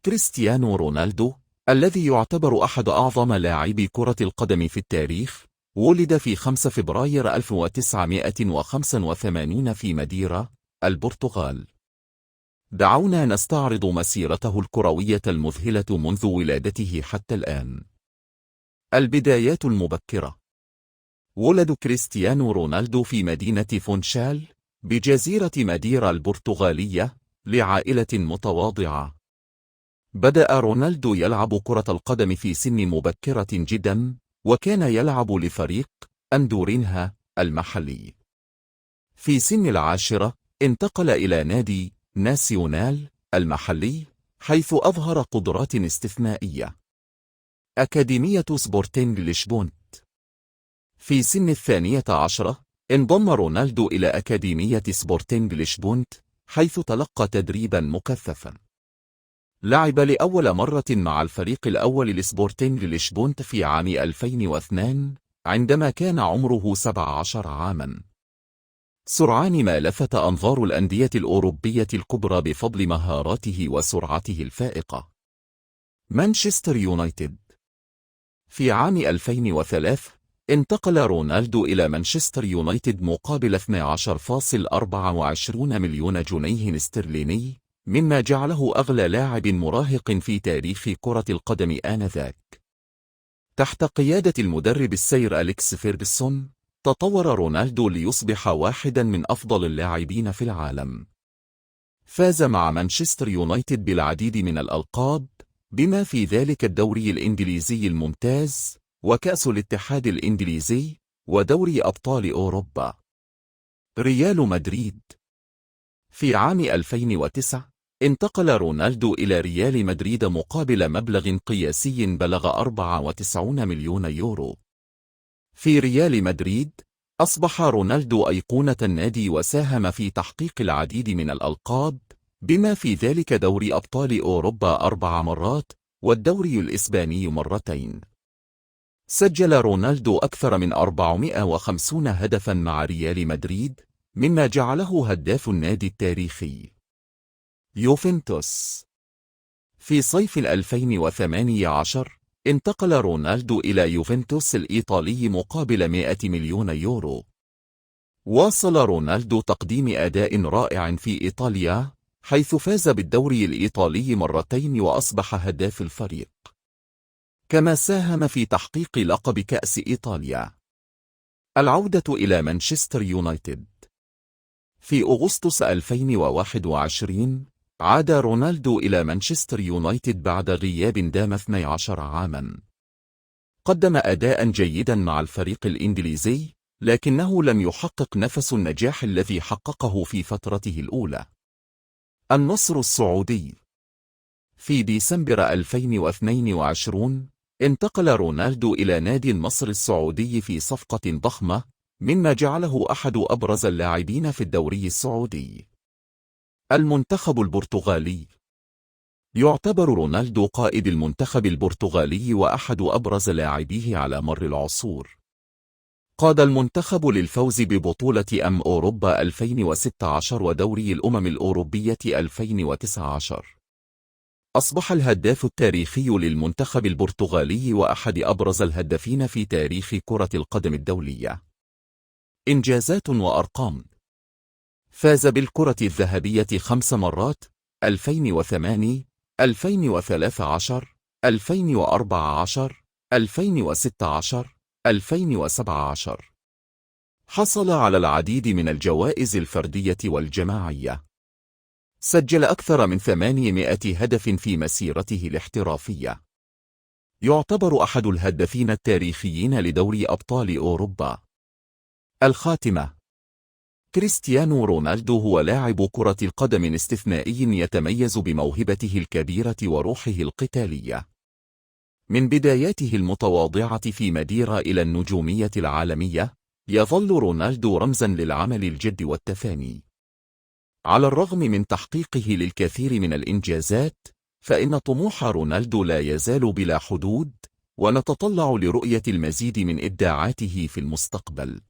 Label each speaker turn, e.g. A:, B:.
A: كريستيانو رونالدو، الذي يعتبر أحد أعظم لاعبي كرة القدم في التاريخ، ولد في 5 فبراير 1985 في ماديرا، البرتغال. دعونا نستعرض مسيرته الكروية المذهلة منذ ولادته حتى الآن. البدايات المبكرة. ولد كريستيانو رونالدو في مدينة فونشال بجزيرة ماديرا البرتغالية لعائلة متواضعة. بدأ رونالدو يلعب كرة القدم في سن مبكرة جدا، وكان يلعب لفريق أندورينها المحلي. في سن 10 انتقل إلى نادي ناسيونال المحلي، حيث أظهر قدرات استثنائية. أكاديمية سبورتينغ لشبونت. في سن 12 انضم رونالدو إلى أكاديمية سبورتينغ لشبونت، حيث تلقى تدريبا مكثفا. لعب لأول مرة مع الفريق الأول لسبورتينغ لشبونت في عام 2002 عندما كان عمره 17 عاما. سرعان ما لفت أنظار الأندية الأوروبية الكبرى بفضل مهاراته وسرعته الفائقة. مانشستر يونايتد. في عام 2003 انتقل رونالدو إلى مانشستر يونايتد مقابل 12.24 مليون جنيه استرليني، مما جعله أغلى لاعب مراهق في تاريخ كرة القدم آنذاك. تحت قيادة المدرب السير أليكس فيرغسون، تطور رونالدو ليصبح واحدا من أفضل اللاعبين في العالم. فاز مع مانشستر يونايتد بالعديد من الألقاب، بما في ذلك الدوري الإنجليزي الممتاز، وكأس الاتحاد الإنجليزي، ودوري أبطال أوروبا. ريال مدريد. في عام 2009 انتقل رونالدو إلى ريال مدريد مقابل مبلغ قياسي بلغ 94 مليون يورو. في ريال مدريد أصبح رونالدو أيقونة النادي، وساهم في تحقيق العديد من الألقاب، بما في ذلك دوري أبطال أوروبا 4 مرات، والدوري الإسباني مرتين. سجل رونالدو أكثر من 450 هدفا مع ريال مدريد، مما جعله هداف النادي التاريخي. يوفنتوس. في صيف 2018 انتقل رونالدو إلى يوفنتوس الإيطالي مقابل 100 مليون يورو. واصل رونالدو تقديم أداء رائع في إيطاليا، حيث فاز بالدوري الإيطالي مرتين وأصبح هداف الفريق. كما ساهم في تحقيق لقب كأس إيطاليا. العودة إلى مانشستر يونايتد. في أغسطس 2021 عاد رونالدو إلى مانشستر يونايتد بعد غياب دام 12 عاما. قدم أداء جيدا مع الفريق الإنجليزي، لكنه لم يحقق نفس النجاح الذي حققه في فترته الأولى. النصر السعودي. في ديسمبر 2022 انتقل رونالدو إلى نادي النصر السعودي في صفقة ضخمة، مما جعله أحد أبرز اللاعبين في الدوري السعودي. المنتخب البرتغالي. يعتبر رونالدو قائد المنتخب البرتغالي وأحد أبرز لاعبيه على مر العصور. قاد المنتخب للفوز ببطولة أوروبا 2016 ودوري الأمم الأوروبية 2019. أصبح الهداف التاريخي للمنتخب البرتغالي وأحد أبرز الهدافين في تاريخ كرة القدم الدولية. إنجازات وأرقام. فاز بالكرة الذهبية 5 مرات: 2008، 2013، 2014، 2016، 2017. حصل على العديد من الجوائز الفردية والجماعية. سجل أكثر من 800 هدف في مسيرته الاحترافية. يعتبر أحد الهدافين التاريخيين لدوري أبطال أوروبا. الخاتمة. كريستيانو رونالدو هو لاعب كرة القدم استثنائي يتميز بموهبته الكبيرة وروحه القتالية. من بداياته المتواضعة في ماديرا إلى النجومية العالمية، يظل رونالدو رمزا للعمل الجد والتفاني. على الرغم من تحقيقه للكثير من الإنجازات، فإن طموح رونالدو لا يزال بلا حدود، ونتطلع لرؤية المزيد من إبداعاته في المستقبل.